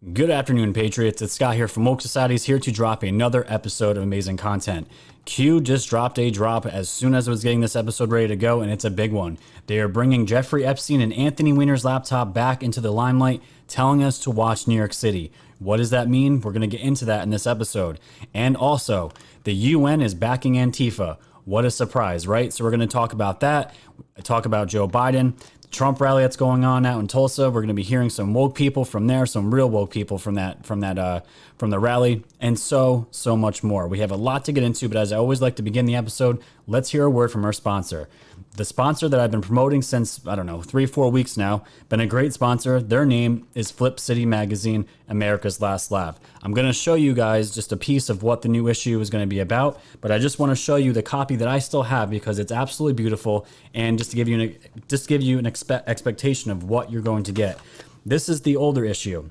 Good afternoon, Patriots. It's Scott here from Woke Society's here to drop another episode of amazing content. Q just dropped a drop as soon as I was getting this episode ready to go, and it's a big one. They are bringing Jeffrey Epstein and Anthony Wiener's laptop back into the limelight, telling us to watch New York City. What does that mean? We're going to get into that in this episode. And also, the UN is backing Antifa. What a surprise, right? So we're going to talk about that, talk about Joe Biden, Trump rally that's going on out in Tulsa. We're going to be hearing some woke people from there, some real woke people from the rally, and so much more. We have a lot to get into, but as I always like to begin the episode, let's hear a word from our sponsor. The sponsor that I've been promoting since, 3-4 weeks now, been a great sponsor. Their name is Flip City Magazine, America's Last Laugh. I'm going to show you guys just a piece of what the new issue is going to be about, but I just want to show you the copy that I still have because it's absolutely beautiful, and just to give you an expectation of what you're going to get. This is the older issue.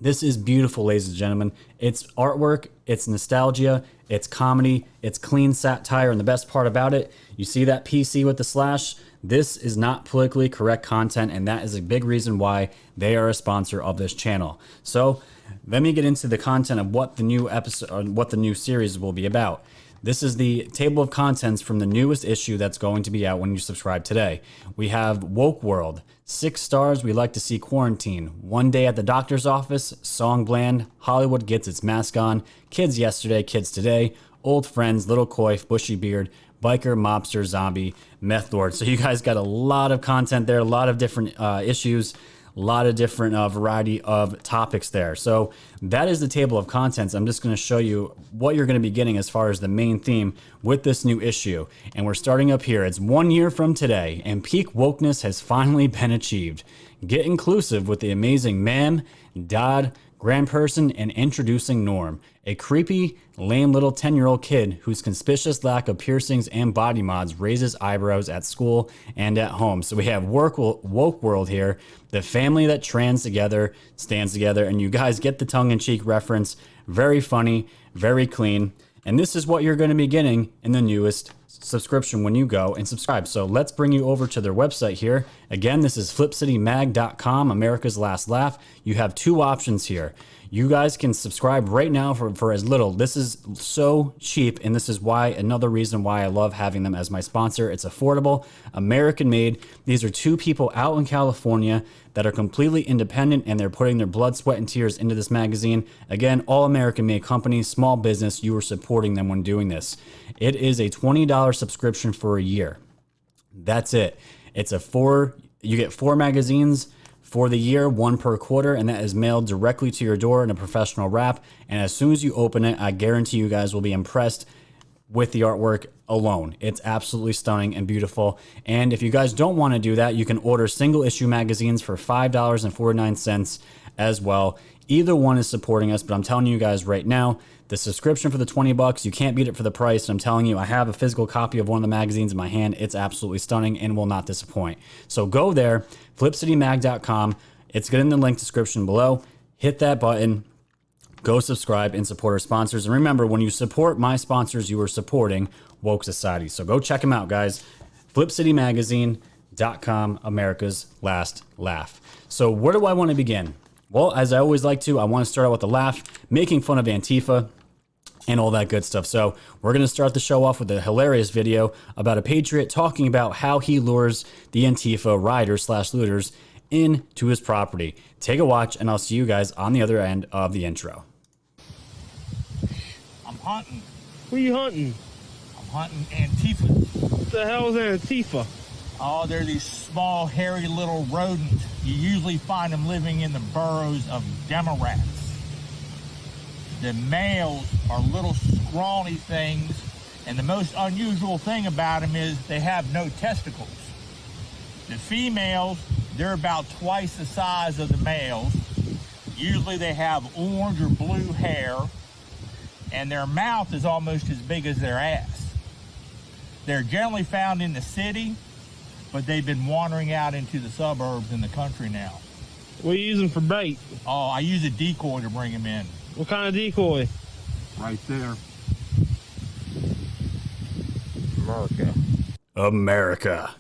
This is beautiful, ladies and gentlemen. It's artwork, it's nostalgia, it's comedy, it's clean satire, and the best part about it, you see that PC with the slash? This is not politically correct content, and that is a big reason why they are a sponsor of this channel. So let me get into the content of what the new episode, or what the new series will be about. This is the table of contents from the newest issue that's going to be out when you subscribe today. We have Woke World, 6 stars, we like to see quarantine, 1 day at the doctor's office, song bland, Hollywood gets its mask on, kids yesterday, kids today, old friends, little coif, bushy beard, biker, mobster, zombie, meth lord. So you guys got a lot of content there, a lot of different issues, a lot of different variety of topics there. So that is the table of contents. I'm just going to show you what you're going to be getting as far as the main theme with this new issue. And we're starting up here. It's 1 year from today, and peak wokeness has finally been achieved. Get inclusive with the amazing Ma'am, Dad, Grandperson, and introducing Norm, a creepy, lame little 10-year-old kid whose conspicuous lack of piercings and body mods raises eyebrows at school and at home. So we have woke world here, the family that stands together, and you guys get the tongue-in-cheek reference. Very funny, very clean, and this is what you're going to be getting in the newest subscription when you go and subscribe. So let's bring you over to their website here. Again, this is flipcitymag.com, America's Last Laugh. You have 2 options here. You guys can subscribe right now for as little. This is so cheap, and this is why another reason why I love having them as my sponsor. It's affordable, American made. These are 2 people out in California that are completely independent, and they're putting their blood, sweat, and tears into this magazine. Again, all American made companies, small business, you are supporting them when doing this. It is a $20 subscription for a year. That's it. It's you get 4 magazines for the year, 1 per quarter, and that is mailed directly to your door in a professional wrap. And as soon as you open it, I guarantee you guys will be impressed with the artwork alone. It's absolutely stunning and beautiful. And if you guys don't want to do that, you can order single issue magazines for $5.49 as well. Either one is supporting us, but I'm telling you guys right now, the subscription for the $20, you can't beat it for the price. And I'm telling you, I have a physical copy of one of the magazines in my hand. It's absolutely stunning and will not disappoint. So go there, flipcitymag.com. It's in the link description below. Hit that button. Go subscribe and support our sponsors. And remember, when you support my sponsors, you are supporting Woke Society. So go check them out, guys. flipcitymagazine.com, America's Last Laugh. So where do I want to begin? Well, as I always like to, I want to start out with a laugh, making fun of Antifa and all that good stuff. So we're going to start the show off with a hilarious video about a patriot talking about how he lures the Antifa riders/looters into his property. Take a watch, and I'll see you guys on the other end of the intro. I'm hunting. Who you hunting? I'm hunting Antifa. What the hell is Antifa? Oh, they're these small, hairy little rodents. You usually find them living in the burrows of Democrats. The males are little scrawny things, and the most unusual thing about them is they have no testicles. The females, they're about twice the size of the males. Usually they have orange or blue hair, and their mouth is almost as big as their ass. They're generally found in the city, but they've been wandering out into the suburbs in the country now. What are you using for bait? Oh, I use a decoy to bring them in. What kind of decoy? Right there. America.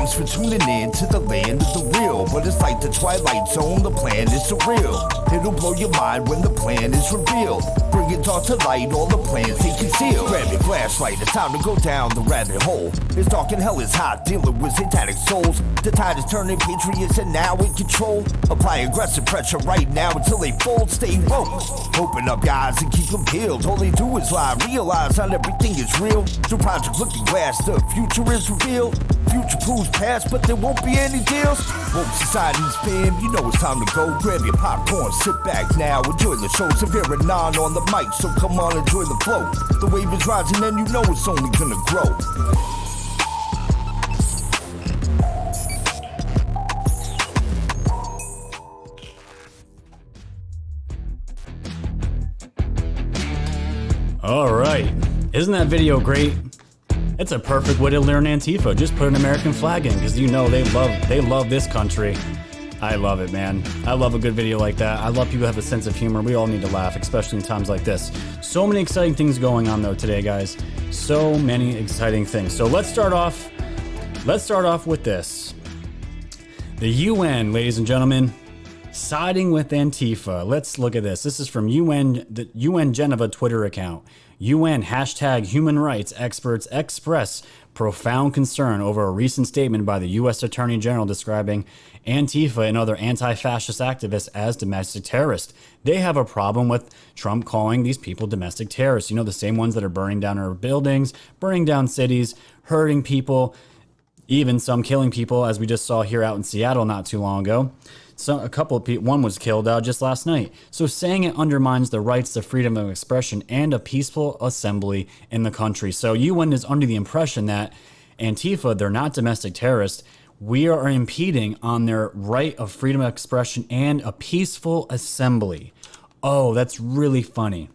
Thanks for tuning in to the land of the real. But it's like the Twilight Zone, the plan is surreal. It'll blow your mind when the plan is revealed. Bring it all to light, all the plans they conceal. Grab your flashlight, it's time to go down the rabbit hole. It's dark and hell is hot, dealing with satanic souls. The tide is turning, Patriots are now in control. Apply aggressive pressure right now until they fold. Stay woke, open up your eyes and keep them peeled. All they do is lie, realize not everything is real. Through Project Looking Glass, the future is revealed. Future proves past, but there won't be any deals. Woke society's fam, you know it's time to go. Grab your popcorn, sit back now, enjoy the show. Severe Anon on the mic, so come on, enjoy the flow. The wave is rising and you know it's only gonna grow. All right. Isn't that video great? It's a perfect way to learn Antifa. Just put an American flag in, because you know they love this country. I love it, man. I love a good video like that. I love people who have a sense of humor. We all need to laugh, especially in times like this. So many exciting things going on though today, guys. So many exciting things. So let's start off with this. The UN, ladies and gentlemen, siding with Antifa. Let's look at this. This is from the UN Geneva Twitter account. UN hashtag human rights experts express profound concern over a recent statement by the U.S. Attorney General describing Antifa and other anti-fascist activists as domestic terrorists. They have a problem with Trump calling these people domestic terrorists. You know, the same ones that are burning down our buildings, burning down cities, hurting people, even some killing people, as we just saw here out in Seattle not too long ago. So a couple of people, one was killed just last night. So saying it undermines the rights to freedom of expression and a peaceful assembly in the country. So UN is under the impression that Antifa, they're not domestic terrorists. We are impeding on their right of freedom of expression and a peaceful assembly. Oh, that's really funny.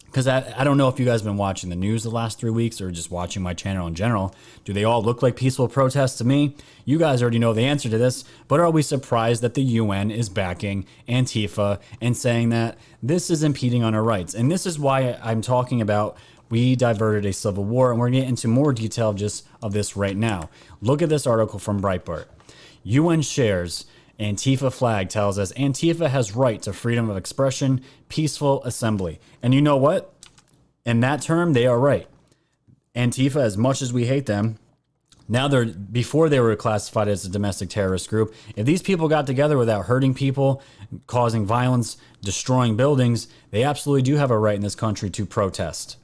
Because I don't know if you guys have been watching the news the last 3 weeks or just watching my channel in general. Do they all look like peaceful protests to me? You guys already know the answer to this, but are we surprised that the UN is backing Antifa and saying that this is impeding on our rights? And this is why I'm talking about we diverted a civil war, and we're going to get into more detail just of this right now. Look at this article from Breitbart. UN shares Antifa flag tells us Antifa has right to freedom of expression, peaceful assembly. And you know what? In that term, they are right. Antifa, as much as we hate them, now before they were classified as a domestic terrorist group, if these people got together without hurting people, causing violence, destroying buildings, they absolutely do have a right in this country to protest.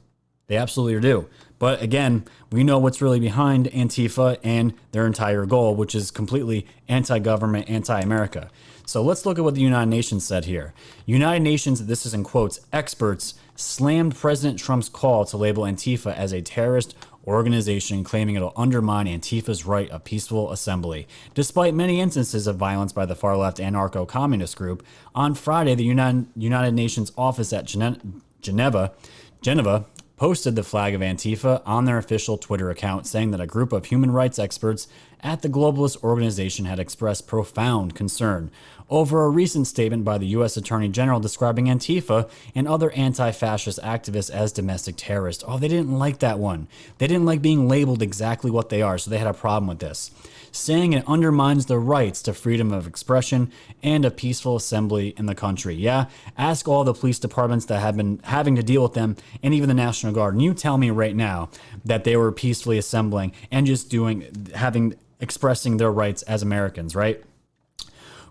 They absolutely do. But again, we know what's really behind Antifa and their entire goal, which is completely anti-government, anti-America. So let's look at what the United Nations said here. United Nations, this is in quotes, experts slammed President Trump's call to label Antifa as a terrorist organization, claiming it'll undermine Antifa's right of peaceful assembly. Despite many instances of violence by the far-left anarcho-communist group, on Friday, the United Nations office at Geneva posted the flag of Antifa on their official Twitter account, saying that a group of human rights experts at the globalist organization had expressed profound concern over a recent statement by the U.S. Attorney General describing Antifa and other anti-fascist activists as domestic terrorists. Oh, they didn't like that one. They didn't like being labeled exactly what they are, so they had a problem with this, saying it undermines the rights to freedom of expression and a peaceful assembly in the country. Yeah, ask all the police departments that have been having to deal with them, and even the National Guard, and you tell me right now that they were peacefully assembling and just expressing their rights as Americans, right?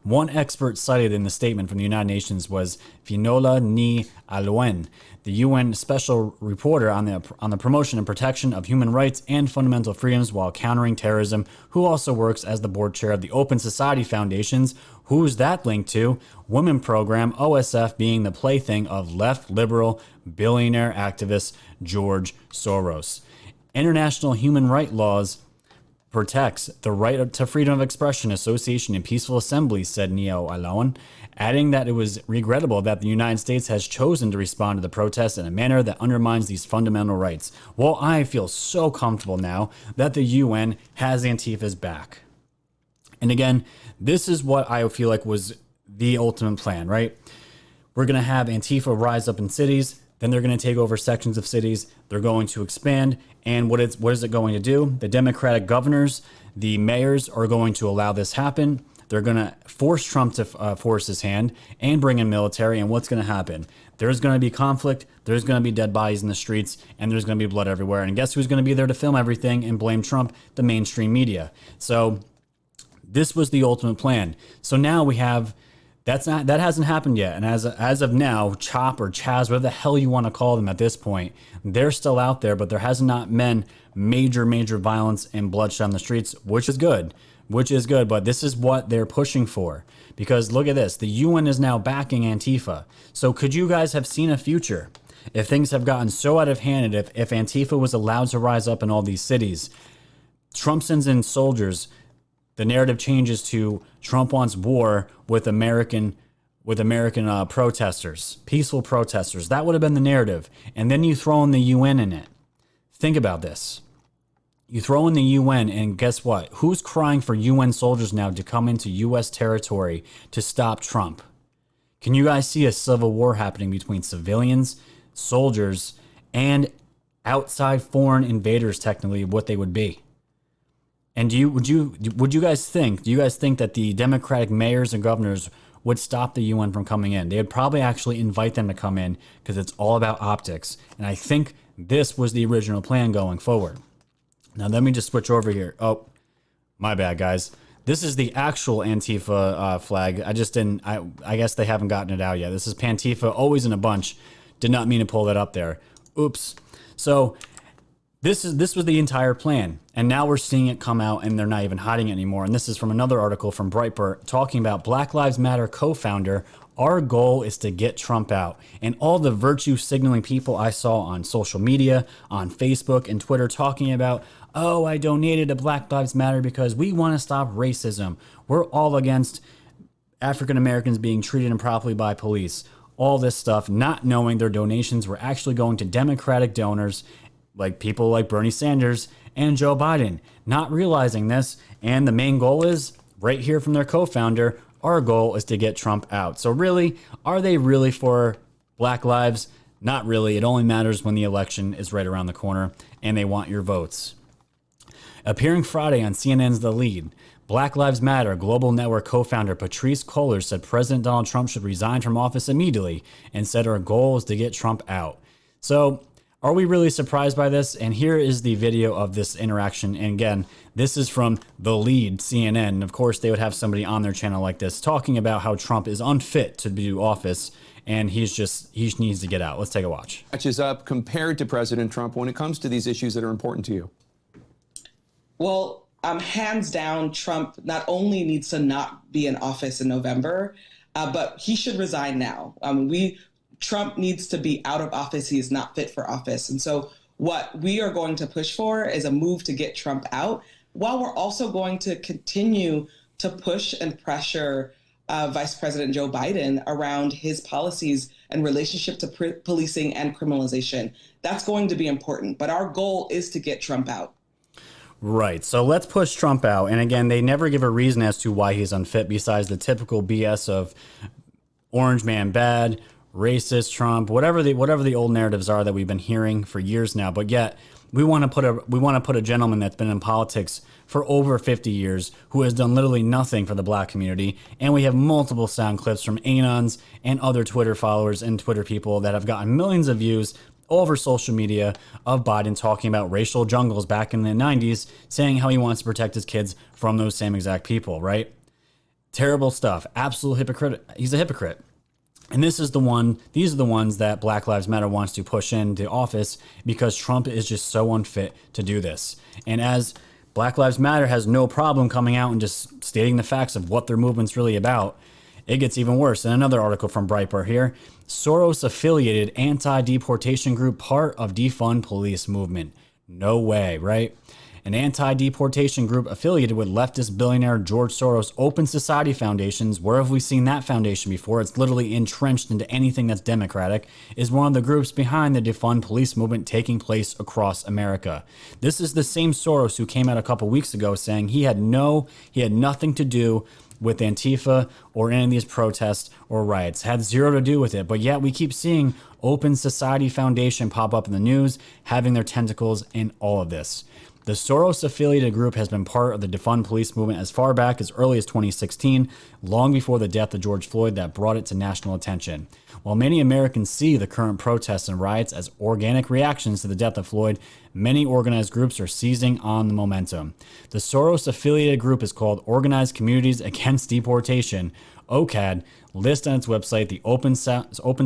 One expert cited in the statement from the United Nations was Finola Ni Aluen, the UN special reporter on the promotion and protection of human rights and fundamental freedoms while countering terrorism, who also works as the board chair of the Open Society Foundation's Who's That linked to? Women program, OSF being the plaything of left liberal billionaire activist George Soros. International human rights laws protects the right to freedom of expression, association, and peaceful assembly, said Neo Alawan, adding that it was regrettable that the United States has chosen to respond to the protests in a manner that undermines these fundamental rights. Well, I feel so comfortable now that the UN has Antifa's back. And again, this is what I feel like was the ultimate plan, right? We're going to have Antifa rise up in cities. Then they're going to take over sections of cities. They're going to expand. And what is it going to do? The Democratic governors, The mayors are going to allow this happen. They're going to force Trump to force his hand and bring in military. And what's going to happen? There's going to be conflict. There's going to be dead bodies in the streets, and there's going to be blood everywhere. And guess who's going to be there to film everything and blame Trump? The mainstream media. So this was the ultimate plan. So now we have that hasn't happened yet. And as of now, Chop or Chaz, whatever the hell you want to call them at this point, they're still out there, but there has not been major violence and bloodshed on the streets, which is good. But this is what they're pushing for, because look at this. The UN is now backing Antifa. So could you guys have seen a future if things have gotten so out of hand, and if Antifa was allowed to rise up in all these cities? Trump sends in soldiers. The narrative changes to Trump wants war with American protesters, peaceful protesters. That would have been the narrative. And then you throw in the UN in it. Think about this. You throw in the UN, and guess what? Who's crying for UN soldiers now to come into U.S. territory to stop Trump? Can you guys see a civil war happening between civilians, soldiers, and outside foreign invaders, technically, what they would be? And do you guys think that the Democratic mayors and governors would stop the UN from coming in? They would probably actually invite them to come in, because it's all about optics. And I think this was the original plan going forward. Now, let me just switch over here. Oh, my bad, guys. This is the actual Antifa flag. I guess they haven't gotten it out yet. This is Pantifa, always in a bunch. Did not mean to pull that up there. Oops. So this was the entire plan. And now we're seeing it come out, and they're not even hiding it anymore. And this is from another article from Breitbart talking about Black Lives Matter co-founder. Our goal is to get Trump out. And all the virtue signaling people I saw on social media, on Facebook and Twitter talking about, oh, I donated to Black Lives Matter because we want to stop racism. We're all against African Americans being treated improperly by police. All this stuff, not knowing their donations were actually going to Democratic donors, like people like Bernie Sanders and Joe Biden, not realizing this. And the main goal is right here from their co-founder. Our goal is to get Trump out. So really, are they really for Black lives? Not really. It only matters when the election is right around the corner and they want your votes. Appearing Friday on CNN's The Lead, Black Lives Matter Global Network co-founder Patrice Cullors said President Donald Trump should resign from office immediately and said our goal is to get Trump out. So are we really surprised by this? And here is the video of this interaction. And again, this is from The Lead, CNN. Of course, they would have somebody on their channel like this talking about how Trump is unfit to do office and he needs to get out. Let's take a watch. Matches up compared to President Trump when it comes to these issues that are important to you? Well, hands down, Trump not only needs to not be in office in November, but he should resign now. Trump needs to be out of office. He is not fit for office. And so what we are going to push for is a move to get Trump out, while we're also going to continue to push and pressure Vice President Joe Biden around his policies and relationship to policing and criminalization. That's going to be important. But our goal is to get Trump out. Right. So let's push Trump out. And again, they never give a reason as to why he's unfit besides the typical BS of orange man bad, racist Trump, whatever the old narratives are that we've been hearing for years now. But yet we want to put a gentleman that's been in politics for over 50 years who has done literally nothing for the black community. And we have multiple sound clips from Anons and other Twitter followers and Twitter people that have gotten millions of views all over social media of Biden talking about racial jungles back in the 90s, saying how he wants to protect his kids from those same exact people, right? Terrible stuff. Absolute hypocrite. He's a hypocrite. And these are the ones that Black Lives Matter wants to push into office because Trump is just so unfit to do this. And as Black Lives Matter has no problem coming out and just stating the facts of what their movement's really about, it gets even worse. In another article from Breitbart here, Soros-affiliated anti-deportation group part of defund police movement. No way, right? An anti-deportation group affiliated with leftist billionaire George Soros' Open Society Foundations, where have we seen that foundation before? It's literally entrenched into anything that's democratic, is one of the groups behind the defund police movement taking place across America. This is the same Soros who came out a couple weeks ago saying he had nothing to do with Antifa or any of these protests or riots, had zero to do with it. But yet we keep seeing Open Society Foundation pop up in the news, having their tentacles in all of this. The Soros-affiliated group has been part of the defund police movement as far back as early as 2016, long before the death of George Floyd that brought it to national attention. While many Americans see the current protests and riots as organic reactions to the death of Floyd, many organized groups are seizing on the momentum. The Soros-affiliated group is called Organized Communities Against Deportation, OCAD, lists on its website the Open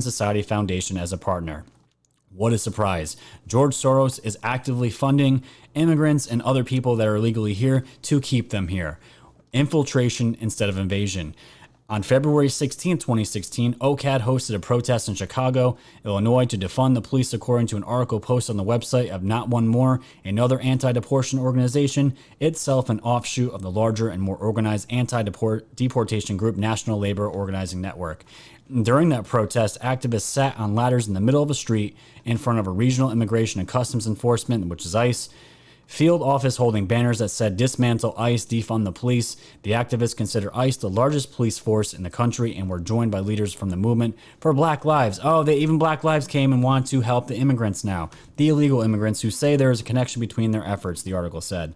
Society Foundation as a partner. What a surprise. George Soros is actively funding immigrants and other people that are illegally here to keep them here. Infiltration instead of invasion. On February 16, 2016, OCAD hosted a protest in Chicago, Illinois to defund the police, according to an article posted on the website of Not One More, another anti-deportation organization, itself an offshoot of the larger and more organized anti-deportation group National Labor Organizing Network. During that protest, activists sat on ladders in the middle of a street in front of a regional immigration and customs enforcement, which is ICE, field office holding banners that said dismantle ICE, defund the police. The activists consider ICE the largest police force in the country and were joined by leaders from the movement for Black Lives. Oh, even Black Lives came and want to help the immigrants now. The illegal immigrants who say there is a connection between their efforts, the article said.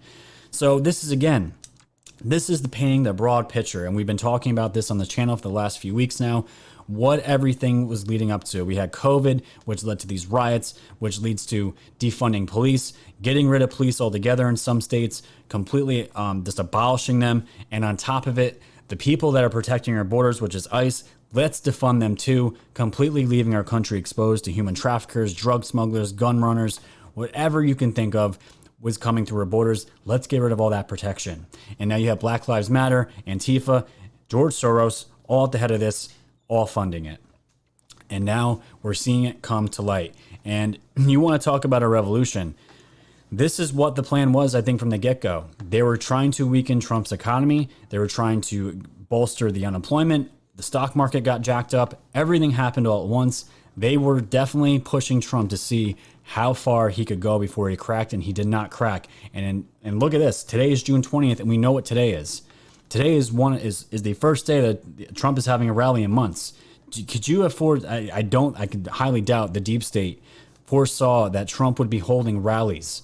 So this is the painting the broad picture, and we've been talking about this on the channel for the last few weeks now. What everything was leading up to. We had COVID, which led to these riots, which leads to defunding police, getting rid of police altogether in some states, completely just abolishing them. And on top of it, the people that are protecting our borders, which is ICE, let's defund them too, completely leaving our country exposed to human traffickers, drug smugglers, gun runners, whatever you can think of was coming through our borders. Let's get rid of all that protection. And now you have Black Lives Matter, Antifa, George Soros, all at the head of this, all funding it. And now we're seeing it come to light. And you want to talk about a revolution. This is what the plan was, I think, from the get-go. They were trying to weaken Trump's economy. They were trying to bolster the unemployment. The stock market got jacked up. Everything happened all at once. They were definitely pushing Trump to see how far he could go before he cracked, and he did not crack. And look at this. Today is June 20th, and we know what today is. Today is the first day that Trump is having a rally in months. Could you afford? I could highly doubt the deep state foresaw that Trump would be holding rallies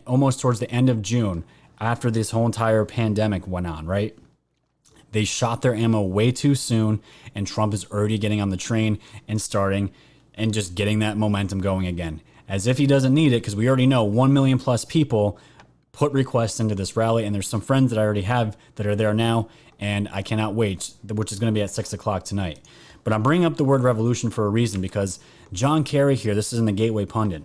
almost towards the end of June after this whole entire pandemic went on, right? They shot their ammo way too soon, and Trump is already getting on the train and starting and just getting that momentum going again. As if he doesn't need it, because we already know 1 million plus people put requests into this rally, and there's some friends that I already have that are there now, and I cannot wait, which is going to be at 6 o'clock tonight. But I'm bringing up the word revolution for a reason, because John Kerry here, this is in the Gateway Pundit.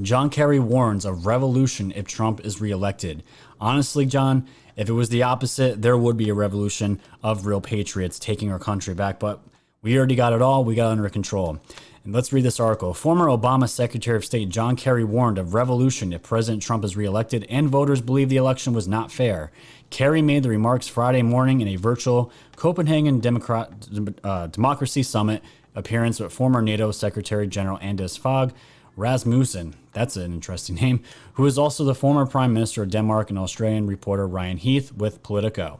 John Kerry warns of revolution if Trump is reelected. Honestly, John, if it was the opposite, there would be a revolution of real patriots taking our country back, but we already got it all. We got it under control. And let's read this article. Former Obama Secretary of State John Kerry warned of revolution if President Trump is reelected and voters believe the election was not fair. Kerry made the remarks Friday morning in a virtual Copenhagen Democracy Summit appearance with former NATO Secretary General Anders Fogh Rasmussen, that's an interesting name, who is also the former Prime Minister of Denmark, and Australian reporter Ryan Heath with Politico.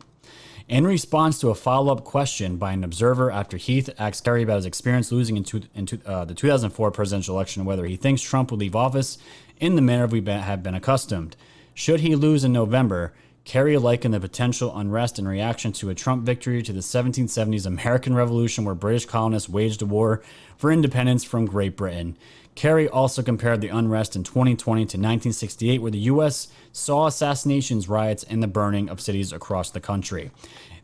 In response to a follow-up question by an observer after Heath asked Kerry about his experience losing in the 2004 presidential election and whether he thinks Trump would leave office in the manner we have been accustomed. Should he lose in November, Kerry likened the potential unrest in reaction to a Trump victory to the 1770s American Revolution, where British colonists waged a war for independence from Great Britain. Kerry also compared the unrest in 2020 to 1968, where the U.S. saw assassinations, riots, and the burning of cities across the country.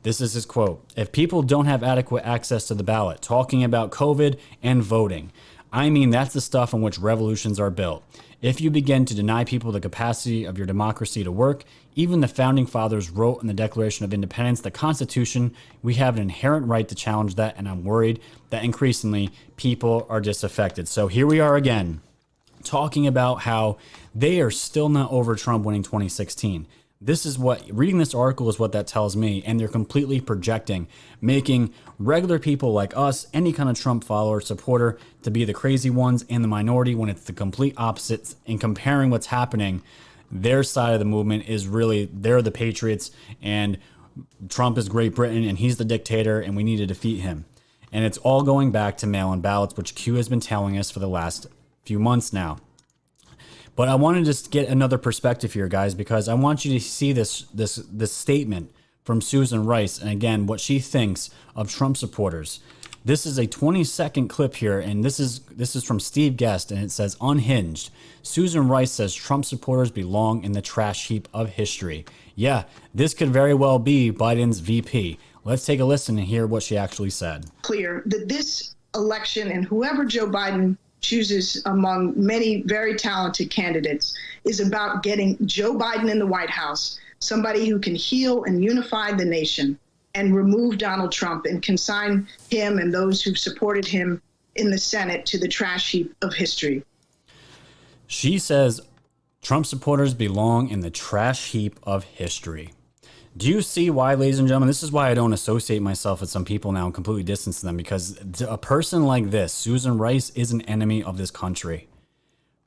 This is his quote. "If people don't have adequate access to the ballot, talking about COVID and voting, I mean, that's the stuff on which revolutions are built. If you begin to deny people the capacity of your democracy to work, even the founding fathers wrote in the Declaration of Independence, the Constitution, we have an inherent right to challenge that, and I'm worried that increasingly people are disaffected." So here we are again, talking about how they are still not over Trump winning 2016. This is what, reading this article is what that tells me, and they're completely projecting, making regular people like us, any kind of Trump follower, supporter, to be the crazy ones and the minority, when it's the complete opposite. In comparing what's happening, their side of the movement is really, they're the patriots, and Trump is Great Britain, and he's the dictator, and we need to defeat him. And it's all going back to mail-in ballots, which Q has been telling us for the last few months now. But I want to just get another perspective here, guys, because I want you to see this statement from Susan Rice, and again, what she thinks of Trump supporters. This is a 20-second clip here, and this is from Steve Guest, and it says, unhinged. Susan Rice says Trump supporters belong in the trash heap of history. Yeah, this could very well be Biden's VP. Let's take a listen and hear what she actually said. Clear that this election and whoever Joe Biden chooses among many very talented candidates is about getting Joe Biden in the White House, somebody who can heal and unify the nation and remove Donald Trump and consign him and those who supported him in the Senate to the trash heap of history. She says Trump supporters belong in the trash heap of history. Do you see why, ladies and gentlemen? This is why I don't associate myself with some people now and completely distance them, because a person like this, Susan Rice, is an enemy of this country.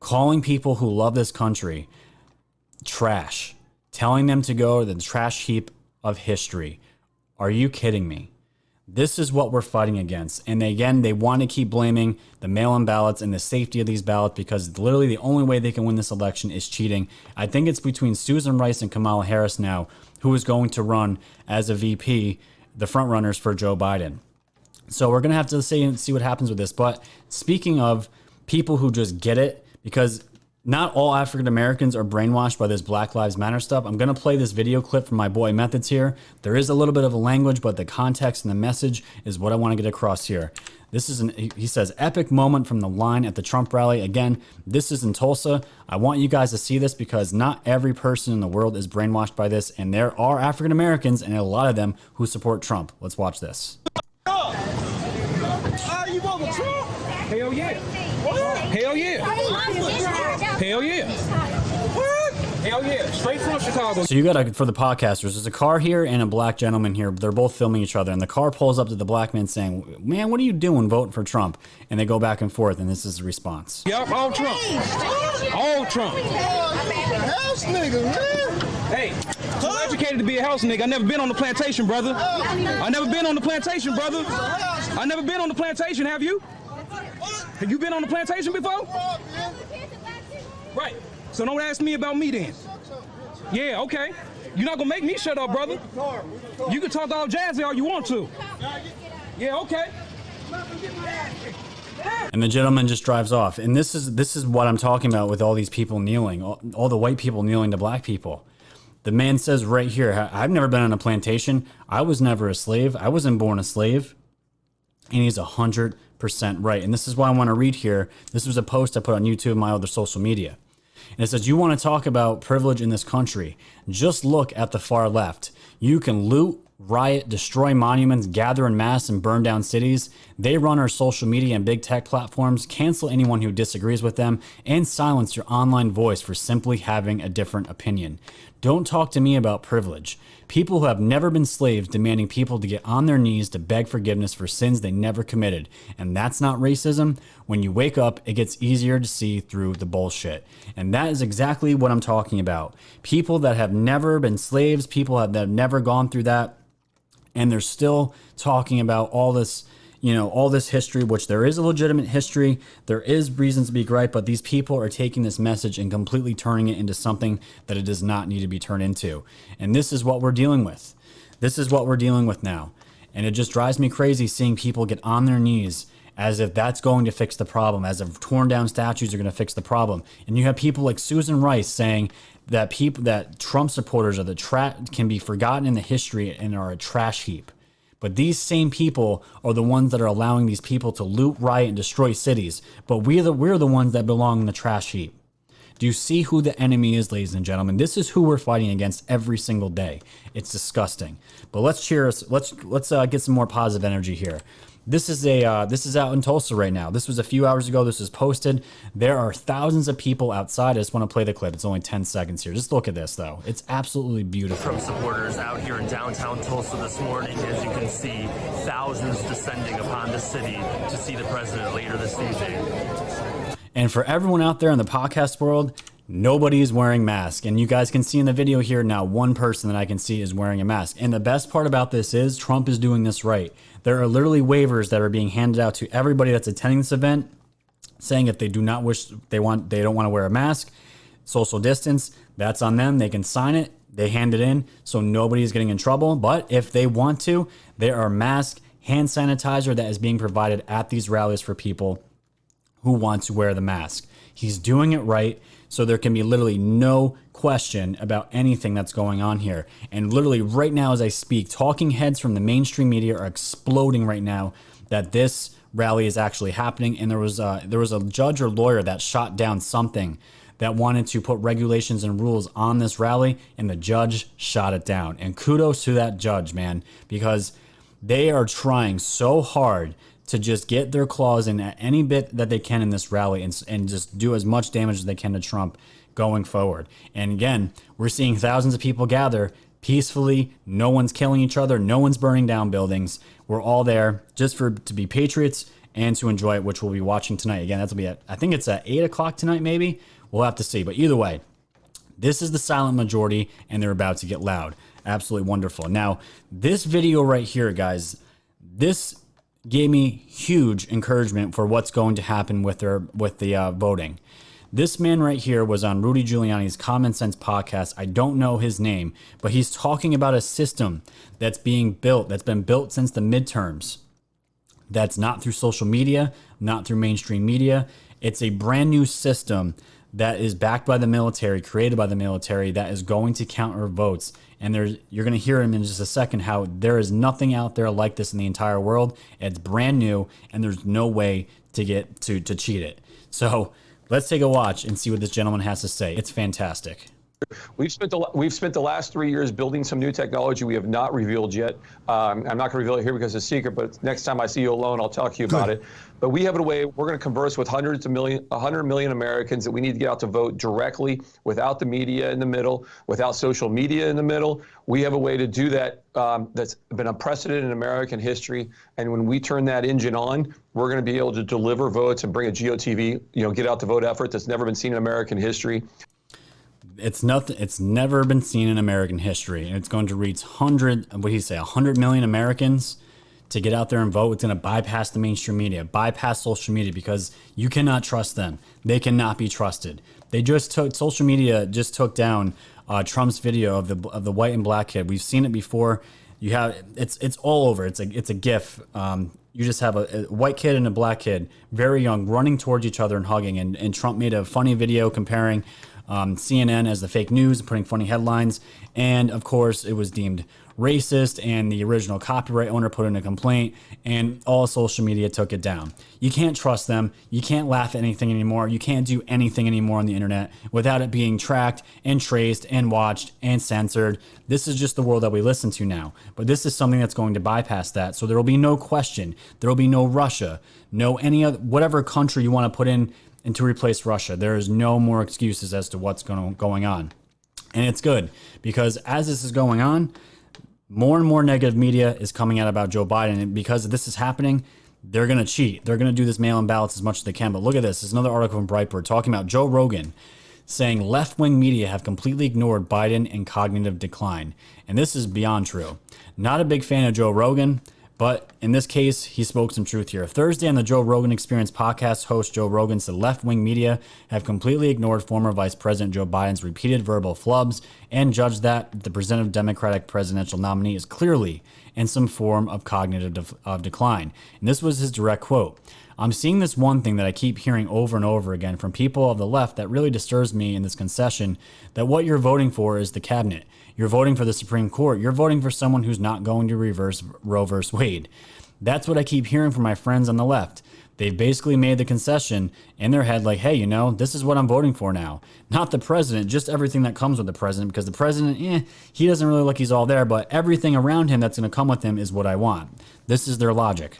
Calling people who love this country trash, telling them to go to the trash heap of history. Are you kidding me? This is what we're fighting against. And again, they want to keep blaming the mail-in ballots and the safety of these ballots because literally the only way they can win this election is cheating. I think it's between Susan Rice and Kamala Harris now who is going to run as a VP, the front runners for Joe Biden. So we're going to have to see what happens with this. But speaking of people who just get it, because not all African Americans are brainwashed by this Black Lives Matter stuff. I'm going to play this video clip from my boy Methods here. There is a little bit of a language, but the context and the message is what I want to get across here. This is he says, epic moment from the line at the Trump rally. Again, this is in Tulsa. I want you guys to see this because not every person in the world is brainwashed by this. And there are African Americans and a lot of them who support Trump. Let's watch this. You vote for Trump? Hell yeah. What? Hell yeah. Hell yeah. What? Hell yeah. Straight from Chicago. So you got for the podcasters, there's a car here and a black gentleman here. They're both filming each other. And the car pulls up to the black man saying, man, what are you doing voting for Trump? And they go back and forth. And this is the response. Yup, all Trump. All Trump. House nigga, man. Hey, too educated to be a house nigga. I never been on the plantation, brother. I never been on the plantation, brother. I never been on the plantation, have you? Have you been on the plantation before? Right. So don't ask me about me then. Yeah, okay. You're not gonna make me shut up, brother. You can talk all jazzy all you want to. Yeah, okay. And the gentleman just drives off. And this is what I'm talking about with all these people kneeling, all the white people kneeling to black people. The man says right here, I've never been on a plantation. I was never a slave. I wasn't born a slave. And he's 100% right. And this is why I want to read here. This was a post I put on YouTube and my other social media. And it says, you want to talk about privilege in this country? Just look at the far left. You can loot, riot, destroy monuments, gather en masse, and burn down cities. They run our social media and big tech platforms, cancel anyone who disagrees with them, and silence your online voice for simply having a different opinion. Don't talk to me about privilege. People who have never been slaves demanding people to get on their knees to beg forgiveness for sins they never committed. And that's not racism. When you wake up, it gets easier to see through the bullshit. And that is exactly what I'm talking about. People that have never been slaves, people that have never gone through that, and they're still talking about all this, all this history, which there is a legitimate history. There is reasons to be right, but these people are taking this message and completely turning it into something that it does not need to be turned into. And this is what we're dealing with. This is what we're dealing with now. And it just drives me crazy seeing people get on their knees as if that's going to fix the problem, as if torn down statues are going to fix the problem. And you have people like Susan Rice saying that Trump supporters can be forgotten in the history and are a trash heap. But these same people are the ones that are allowing these people to loot, riot, and destroy cities. But we're the ones that belong in the trash heap. Do you see who the enemy is, ladies and gentlemen? This is who we're fighting against every single day. It's disgusting. But let's get some more positive energy here. This is out in Tulsa right now. This was a few hours ago. This was posted. There are thousands of people outside. I just want to play the clip. It's only 10 seconds here. Just look at this, though. It's absolutely beautiful. Trump supporters out here in downtown Tulsa this morning. As you can see, thousands descending upon the city to see the president later this evening. And for everyone out there in the podcast world, nobody is wearing masks. And you guys can see in the video here now, one person that I can see is wearing a mask. And the best part about this is Trump is doing this right. There are literally waivers that are being handed out to everybody that's attending this event saying if they do not wish, they don't want to wear a mask. social distance, that's on them. They can sign it, they hand it in, so nobody's getting in trouble. But if they want to, there are masks, hand sanitizer that is being provided at these rallies for people who want to wear the mask. He's doing it right, so there can be literally no question about anything that's going on here. And literally right now as I speak, talking heads from the mainstream media are exploding right now that this rally is actually happening. And there was a judge or lawyer that shot down something that wanted to put regulations and rules on this rally, and the judge shot it down. And kudos to that judge, man, because they are trying so hard to just get their claws in at any bit that they can in this rally and just do as much damage as they can to Trump going forward. And again, we're seeing thousands of people gather peacefully. No one's killing each other. No one's burning down buildings. We're all there just to be patriots and to enjoy it, which we'll be watching tonight. Again, that'll be I think it's at 8 o'clock tonight, maybe. We'll have to see. But either way, this is the silent majority, and they're about to get loud. Absolutely wonderful. Now, this video right here, guys, this gave me huge encouragement for what's going to happen with the voting. This man right here was on Rudy Giuliani's Common Sense podcast. I don't know his name, but he's talking about a system that's being built, that's been built since the midterms. That's not through social media, not through mainstream media. It's a brand new system that is backed by the military, created by the military, that is going to counter votes. And you're going to hear him in just a second how there is nothing out there like this in the entire world. It's brand new, and there's no way to get to cheat it. So let's take a watch and see what this gentleman has to say. It's fantastic. We've spent the last 3 years building some new technology we have not revealed yet. I'm not going to reveal it here because it's a secret, but next time I see you alone, I'll talk to you about it. But we have a way, we're going to converse with 100 million Americans that we need to get out to vote directly, without the media in the middle, without social media in the middle. We have a way to do that that's been unprecedented in American history. And when we turn that engine on, we're going to be able to deliver votes and bring a GOTV, get out the vote effort that's never been seen in American history. It's never been seen in American history. And it's going to reach 100 million Americans to get out there and vote. It's going to bypass the mainstream media, bypass social media, because you cannot trust them. They cannot be trusted. Social media just took down Trump's video of the white and black kid. We've seen it before. It's all over. It's a GIF. You just have a white kid and a black kid, very young, running towards each other and hugging. And Trump made a funny video comparing CNN as the fake news, putting funny headlines. And of course, it was deemed racist, and the original copyright owner put in a complaint, and all social media took it down. You can't trust them. You can't laugh at anything anymore. You can't do anything anymore on the internet without it being tracked and traced and watched and censored. This is just the world that we listen to now. But this is something that's going to bypass that. So there will be no question. There will be no Russia, no any other, whatever country you want to put in and to replace Russia. There is no more excuses as to what's going on. And it's good, because as this is going on, more and more negative media is coming out about Joe Biden. And because this is happening, they're going to cheat. They're going to do this mail-in ballots as much as they can. But look at this. There's another article from Breitbart talking about Joe Rogan saying left-wing media have completely ignored Biden and cognitive decline. And this is beyond true. Not a big fan of Joe Rogan, but in this case, he spoke some truth here. Thursday on the Joe Rogan Experience podcast, host Joe Rogan said left-wing media have completely ignored former Vice President Joe Biden's repeated verbal flubs and judged that the presumptive Democratic presidential nominee is clearly in some form of cognitive decline. And this was his direct quote. I'm seeing this one thing that I keep hearing over and over again from people of the left that really disturbs me in this concession, that what you're voting for is the cabinet. You're voting for the Supreme Court. You're voting for someone who's not going to reverse Roe versus Wade. That's what I keep hearing from my friends on the left. They've basically made the concession in their head like, hey, this is what I'm voting for now. Not the president, just everything that comes with the president, because the president, he doesn't really look, he's all there, but everything around him that's going to come with him is what I want. This is their logic.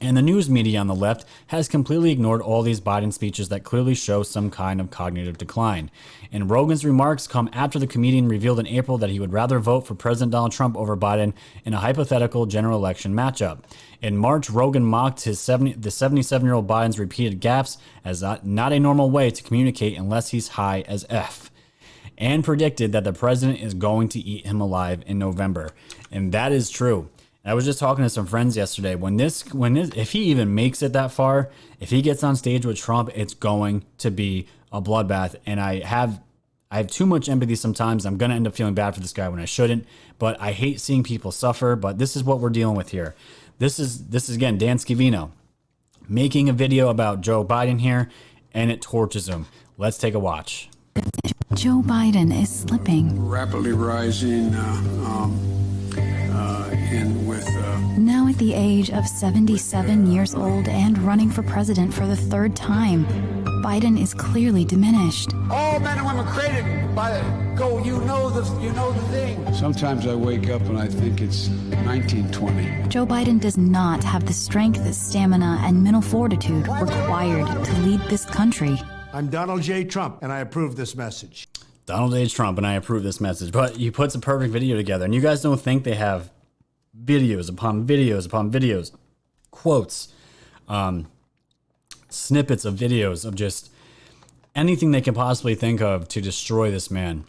And the news media on the left has completely ignored all these Biden speeches that clearly show some kind of cognitive decline. And Rogan's remarks come after the comedian revealed in April that he would rather vote for President Donald Trump over Biden in a hypothetical general election matchup. In March, Rogan mocked the 77-year-old Biden's repeated gaffes as not a normal way to communicate unless he's high as F, and predicted that the president is going to eat him alive in November. And that is true. I was just talking to some friends yesterday. If he even makes it that far, if he gets on stage with Trump, it's going to be a bloodbath. And I have too much empathy sometimes. I'm going to end up feeling bad for this guy when I shouldn't, but I hate seeing people suffer. But this is what we're dealing with here. This is again, Dan Scavino making a video about Joe Biden here, and it torches him. Let's take a watch. Joe Biden is slipping. Rapidly rising Now at the age of 77 years old and running for president for the third time, Biden is clearly diminished. All men and women created by go. You know the thing. Sometimes I wake up and I think it's 1920. Joe Biden does not have the strength, stamina, and mental fortitude required to lead this country. I'm Donald J. Trump, and I approve this message. Donald J. Trump, and I approve this message. But he puts a perfect video together, and you guys don't think they have videos upon videos upon videos, quotes, snippets of videos of just anything they can possibly think of to destroy this man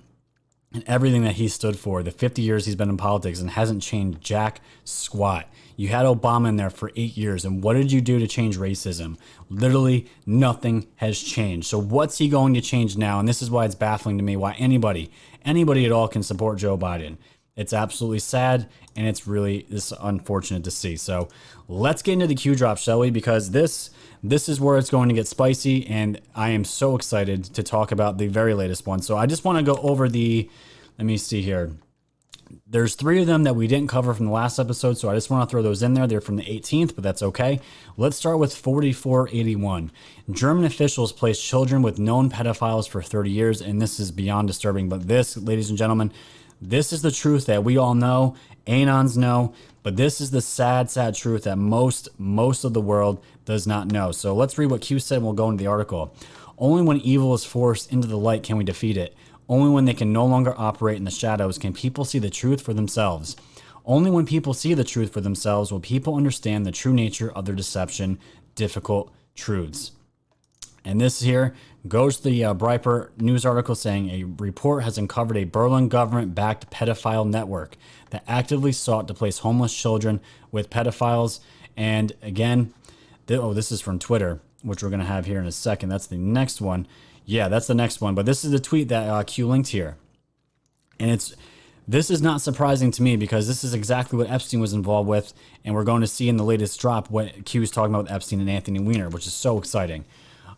and everything that he stood for, the 50 years he's been in politics and hasn't changed jack squat. You had Obama in there for 8 years, and what did you do to change racism? Literally nothing has changed. So what's he going to change now? And this is why it's baffling to me why anybody at all can support Joe Biden. It's absolutely sad, and it's unfortunate to see. So let's get into the Q drop, shall we? Because this is where it's going to get spicy, and I am so excited to talk about the very latest one. So I just want to go over let me see here. There's 3 of them that we didn't cover from the last episode, so I just want to throw those in there. They're from the 18th, but that's okay. Let's start with 4481. German officials placed children with known pedophiles for 30 years, and this is beyond disturbing. But this, ladies and gentlemen, this is the truth that we all know, Anons know, but this is the sad, sad truth that most of the world does not know. So let's read what Q said and we'll go into the article. Only when evil is forced into the light can we defeat it. Only when they can no longer operate in the shadows can people see the truth for themselves. Only when people see the truth for themselves will people understand the true nature of their deception, difficult truths. And this here goes to the Breitbart news article saying a report has uncovered a Berlin government-backed pedophile network that actively sought to place homeless children with pedophiles. And again, this is from Twitter, which we're going to have here in a second. That's the next one. Yeah, that's the next one. But this is the tweet that Q linked here. And this is not surprising to me because this is exactly what Epstein was involved with. And we're going to see in the latest drop what Q is talking about with Epstein and Anthony Wiener, which is so exciting.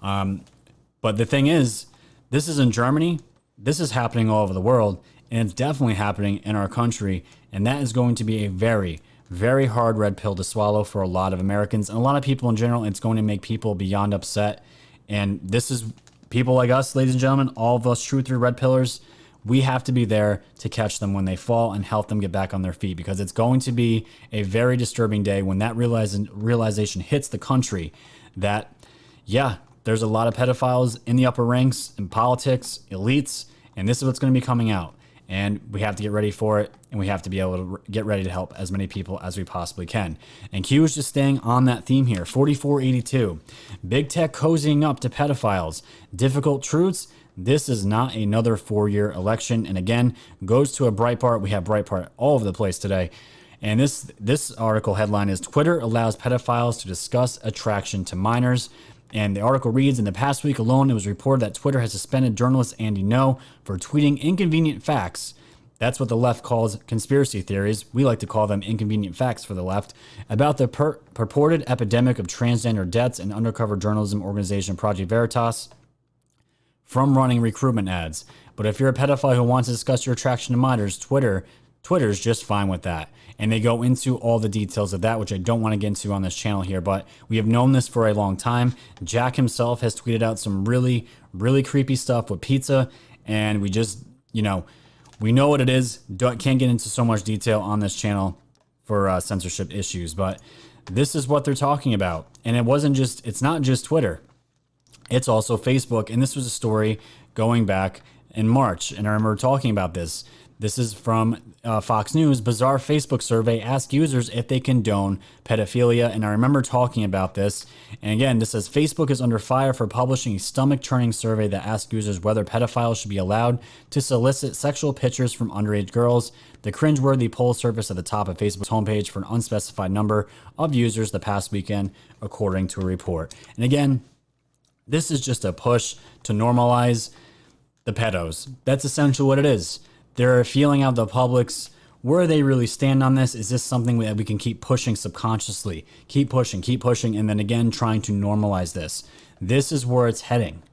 But the thing is, this is in Germany. This is happening all over the world. And it's definitely happening in our country. And that is going to be a very, very hard red pill to swallow for a lot of Americans and a lot of people in general. It's going to make people beyond upset. And this is people like us, ladies and gentlemen, all of us truth through red pillars. We have to be there to catch them when they fall and help them get back on their feet, because it's going to be a very disturbing day when that realization hits the country that, yeah, there's a lot of pedophiles in the upper ranks, in politics, elites, and this is what's going to be coming out. And we have to get ready for it, and we have to be able to get ready to help as many people as we possibly can. And Q is just staying on that theme here. 4482. Big tech cozying up to pedophiles. Difficult truths. This is not another 4-year election. And again, goes to a Breitbart. We have Breitbart all over the place today. And this article headline is Twitter allows pedophiles to discuss attraction to minors. And the article reads, in the past week alone, it was reported that Twitter has suspended journalist Andy Ngo for tweeting inconvenient facts. That's what the left calls conspiracy theories. We like to call them inconvenient facts for the left, about the purported epidemic of transgender deaths and undercover journalism organization Project Veritas from running recruitment ads. But if you're a pedophile who wants to discuss your attraction to minors, Twitter's just fine with that. And they go into all the details of that, which I don't want to get into on this channel here, but we have known this for a long time. Jack himself has tweeted out some really, really creepy stuff with pizza, and we just, we know what it is. Can't get into so much detail on this channel for censorship issues, but this is what they're talking about. And it's not just Twitter. It's also Facebook, and this was a story going back in March, and I remember talking about this. This is from Fox News. Bizarre Facebook survey asks users if they condone pedophilia. And I remember talking about this. And again, this says Facebook is under fire for publishing a stomach-churning survey that asks users whether pedophiles should be allowed to solicit sexual pictures from underage girls. The cringeworthy poll surfaced at the top of Facebook's homepage for an unspecified number of users the past weekend, according to a report. And again, This is just a push to normalize the pedos. That's essentially what it is. They're feeling out the public's where they really stand on this. Is this something that we can keep pushing subconsciously? Keep pushing, and then again trying to normalize this. This is where it's heading.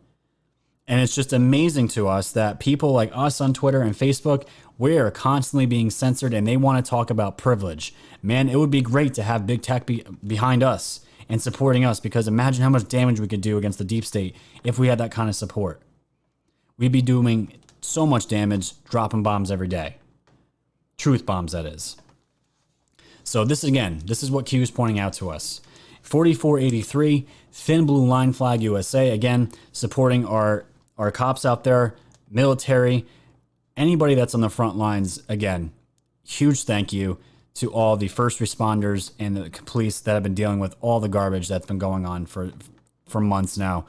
And it's just amazing to us that people like us on Twitter and Facebook, we are constantly being censored, and they want to talk about privilege. Man, it would be great to have big tech behind us and supporting us, because imagine how much damage we could do against the deep state if we had that kind of support. We'd be doing so much damage, dropping bombs every day. Truth bombs, that is. So this is what Q is pointing out to us. 4483, Thin Blue Line Flag USA, again, supporting our cops out there, military, anybody that's on the front lines. Again, huge thank you to all the first responders and the police that have been dealing with all the garbage that's been going on for months now.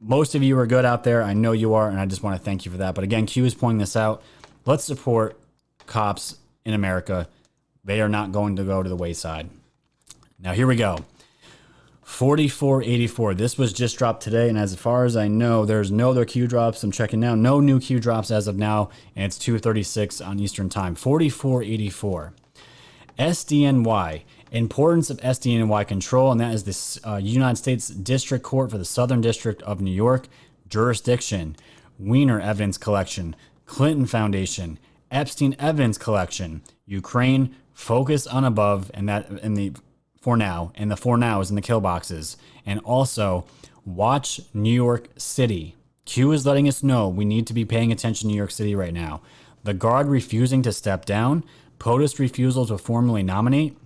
Most of you are good out there. I know you are, and I just want to thank you for that. But again, Q is pointing this out. Let's support cops in America. They are not going to go to the wayside. Now, here we go. 4484. This was just dropped today, and as far as I know, there's no other Q drops. I'm checking now. No new Q drops as of now, and it's 2:36 on Eastern Time. 4484. SDNY. Importance of SDNY control, and that is the United States District Court for the Southern District of New York. Jurisdiction. Wiener evidence collection. Clinton Foundation. Epstein evidence collection. Ukraine. Focus on above, and that in the for now, and the for now is in the kill boxes. And also, watch New York City. Q is letting us know we need to be paying attention to New York City right now. The guard refusing to step down, Potus refusal to formally nominate,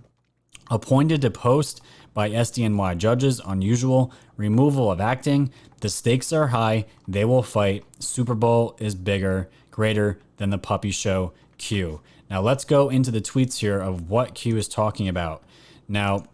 appointed to post by SDNY judges, unusual, removal of acting, the stakes are high, they will fight, Super Bowl is greater than the puppy show Q. Now let's go into the tweets here of what Q is talking about. Now,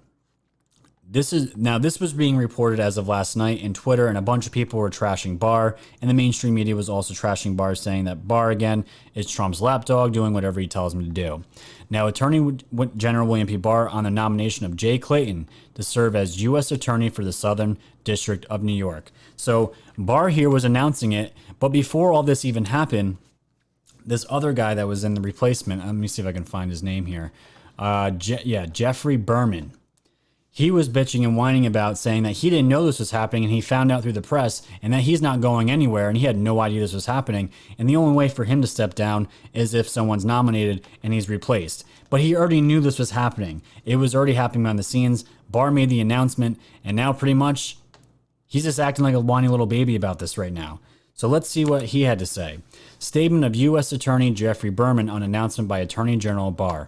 this was being reported as of last night in Twitter, and a bunch of people were trashing Barr, and the mainstream media was also trashing Barr, saying that Barr, again, is Trump's lapdog, doing whatever he tells him to do. Now, Attorney General William P. Barr on the nomination of Jay Clayton to serve as U.S. Attorney for the Southern District of New York. So Barr here was announcing it, but before all this even happened, this other guy that was in the replacement, let me see if I can find his name here. Jeffrey Berman. He was bitching and whining about saying that he didn't know this was happening, and he found out through the press, and that he's not going anywhere, and he had no idea this was happening. And the only way for him to step down is if someone's nominated and he's replaced. But he already knew this was happening. It was already happening behind the scenes. Barr made the announcement, and now pretty much he's just acting like a whiny little baby about this right now. So let's see what he had to say. Statement of U.S. Attorney Jeffrey Berman on announcement by Attorney General Barr.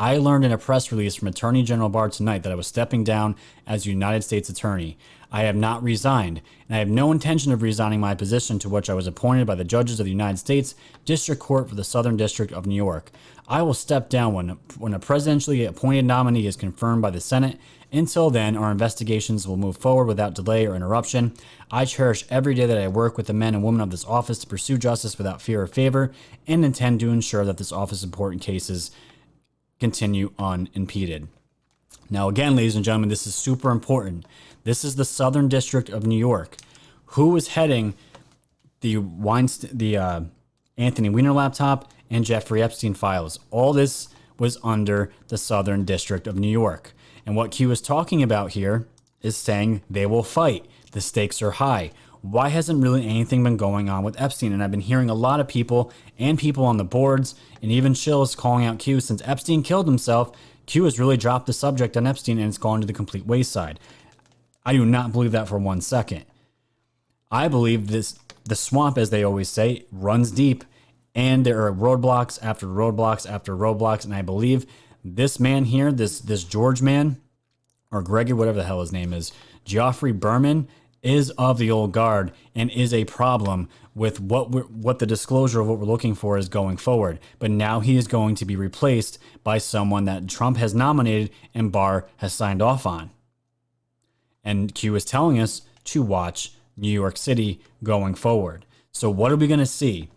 I learned in a press release from Attorney General Barr tonight that I was stepping down as United States Attorney. I have not resigned, and I have no intention of resigning my position to which I was appointed by the judges of the United States District Court for the Southern District of New York. I will step down when a presidentially appointed nominee is confirmed by the Senate. Until then, our investigations will move forward without delay or interruption. I cherish every day that I work with the men and women of this office to pursue justice without fear or favor, and intend to ensure that this office's important cases continue unimpeded. Now, again, ladies and gentlemen, this is super important. This is the Southern District of New York. Who is heading the Anthony Wiener laptop and Jeffrey Epstein files? All this was under the Southern District of New York. And what Q is talking about here is saying they will fight. The stakes are high. Why hasn't really anything been going on with Epstein? And I've been hearing a lot of people and people on the boards and even Chills calling out Q. Since Epstein killed himself, Q has really dropped the subject on Epstein, and it's gone to the complete wayside. I do not believe that for 1 second. I believe the swamp, as they always say, runs deep, and there are roadblocks after roadblocks after roadblocks, and I believe this man here, this George man, or Gregory, whatever the hell his name is, Geoffrey Berman, is of the old guard and is a problem with what the disclosure of what we're looking for is going forward. But now he is going to be replaced by someone that Trump has nominated and Barr has signed off on. And Q is telling us to watch New York City going forward. So what are we going to see?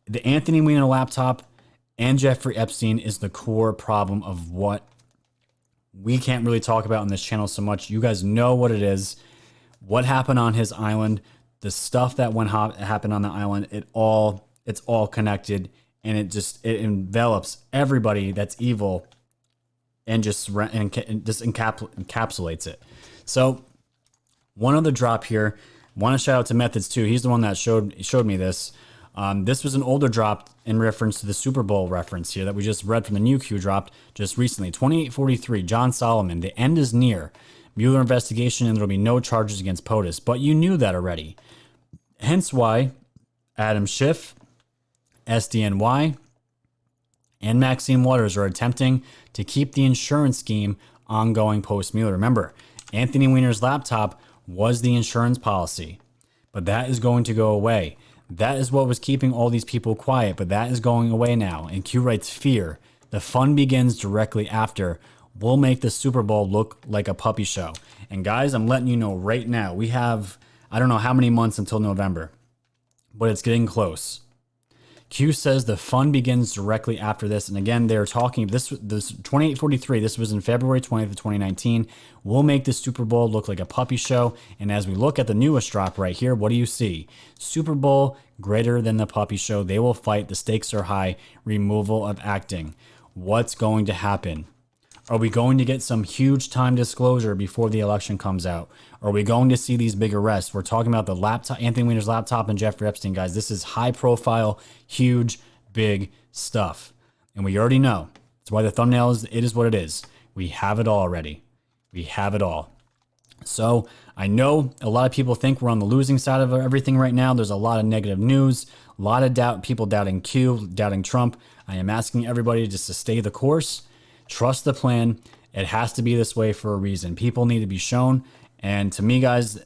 The Anthony Weiner laptop and Jeffrey Epstein is the core problem of what we can't really talk about on this channel so much. You guys know what it is. what happened on his island, the stuff that happened on the island, it's all connected, and it envelops everybody that's evil and just encapsulates it. So one other drop here. Want to shout out to Methods too. He's the one that showed me this. This was an older drop in reference to the Super Bowl reference here that we just read from the new Q dropped just recently. 2843, John Solomon. The end is near. Mueller investigation, and there will be no charges against Potus. But you knew that already. Hence why Adam Schiff, SDNY, and Maxine Waters are attempting to keep the insurance scheme ongoing post-Mueller. Remember, Anthony Weiner's laptop was the insurance policy, but that is going to go away. That is what was keeping all these people quiet, but that is going away now. And Q writes, fear. The fun begins directly after. We'll make the Super Bowl look like a puppy show. And guys, I'm letting you know right now, we have, I don't know how many months until November, but it's getting close. Q says the fun begins directly after this. And again, they're talking, this 2843, this was in February 20th of 2019. We'll make the Super Bowl look like a puppy show. And as we look at the newest drop right here, what do you see? Super Bowl greater than the puppy show. They will fight. The stakes are high. Removal of acting. What's going to happen? Are we going to get some huge time disclosure before the election comes out? Are we going to see these big arrests? We're talking about the laptop, Anthony Weiner's laptop, and Jeffrey Epstein, guys. This is high profile, huge, big stuff. And we already know. That's why the thumbnail is, it is what it is. We have it all already. We have it all. So I know a lot of people think we're on the losing side of everything right now. There's a lot of negative news, a lot of doubt, people doubting Q, doubting Trump. I am asking everybody just to stay the course. Trust the plan. It has to be this way for a reason. People need to be shown. And to me, guys,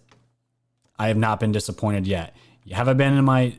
I have not been disappointed yet. Have I been in my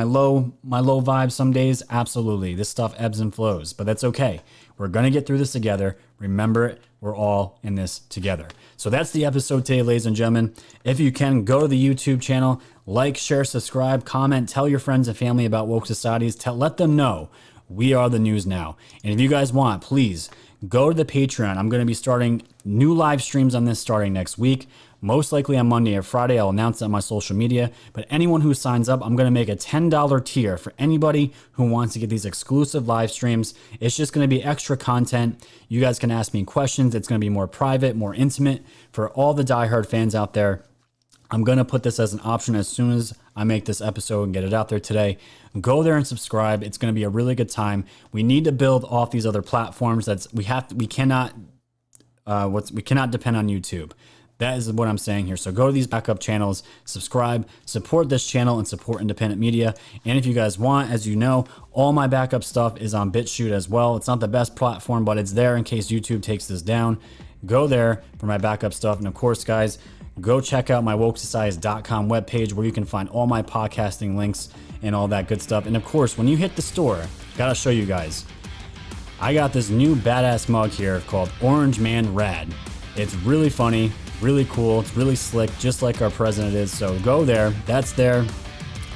low vibe some days? Absolutely. This stuff ebbs and flows, but that's okay. We're gonna get through this together. Remember it. We're all in this together. So that's the episode today, ladies and gentlemen. If you can, go to the YouTube channel, like, share, subscribe, comment, tell your friends and family about woke societies. Let them know we are the news now. And if you guys want, please go to the Patreon. I'm going to be starting new live streams on this starting next week. Most likely on Monday or Friday. I'll announce that on my social media. But anyone who signs up, I'm going to make a $10 tier for anybody who wants to get these exclusive live streams. It's just going to be extra content. You guys can ask me questions. It's going to be more private, more intimate for all the diehard fans out there. I'm going to put this as an option as soon as I make this episode and get it out there today. Go there and subscribe. It's going to be a really good time. We need to build off these other platforms. We cannot depend on YouTube. That is what I'm saying here. So go to these backup channels, subscribe, support this channel, and support independent media. And if you guys want, as you know, all my backup stuff is on BitChute as well. It's not the best platform, but it's there in case YouTube takes this down. Go there for my backup stuff. And of course, guys, go check out my wokesocieties.com webpage where you can find all my podcasting links and all that good stuff. And of course, when you hit the store, gotta show you guys, I got this new badass mug here called Orange Man Rad. It's really funny, really cool, it's really slick, just like our president is. So go there, that's there.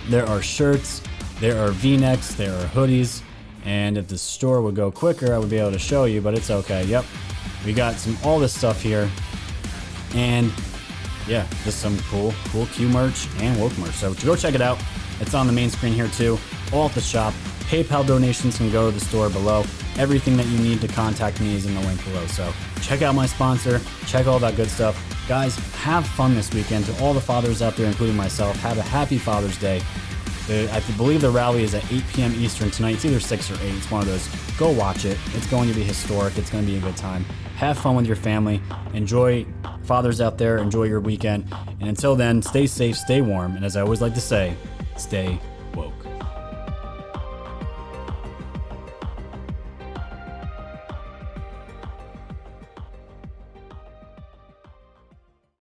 There are shirts, there are V-necks, there are hoodies, and if the store would go quicker, I would be able to show you, but it's okay. Yep, we got all this stuff here. And yeah, just some cool Q merch and woke merch. So go check it out. It's on the main screen here too, all at the shop. PayPal donations can go to the store below. Everything that you need to contact me is in the link below. So check out my sponsor, check all that good stuff. Guys, have fun this weekend. To all the fathers out there, including myself, have a happy Father's Day. I believe the rally is at 8 p.m. Eastern tonight. It's either 6 or 8. It's one of those. Go watch it. It's going to be historic. It's going to be a good time. Have fun with your family. Enjoy, fathers out there. Enjoy your weekend. And until then, stay safe, stay warm. And as I always like to say, stay woke.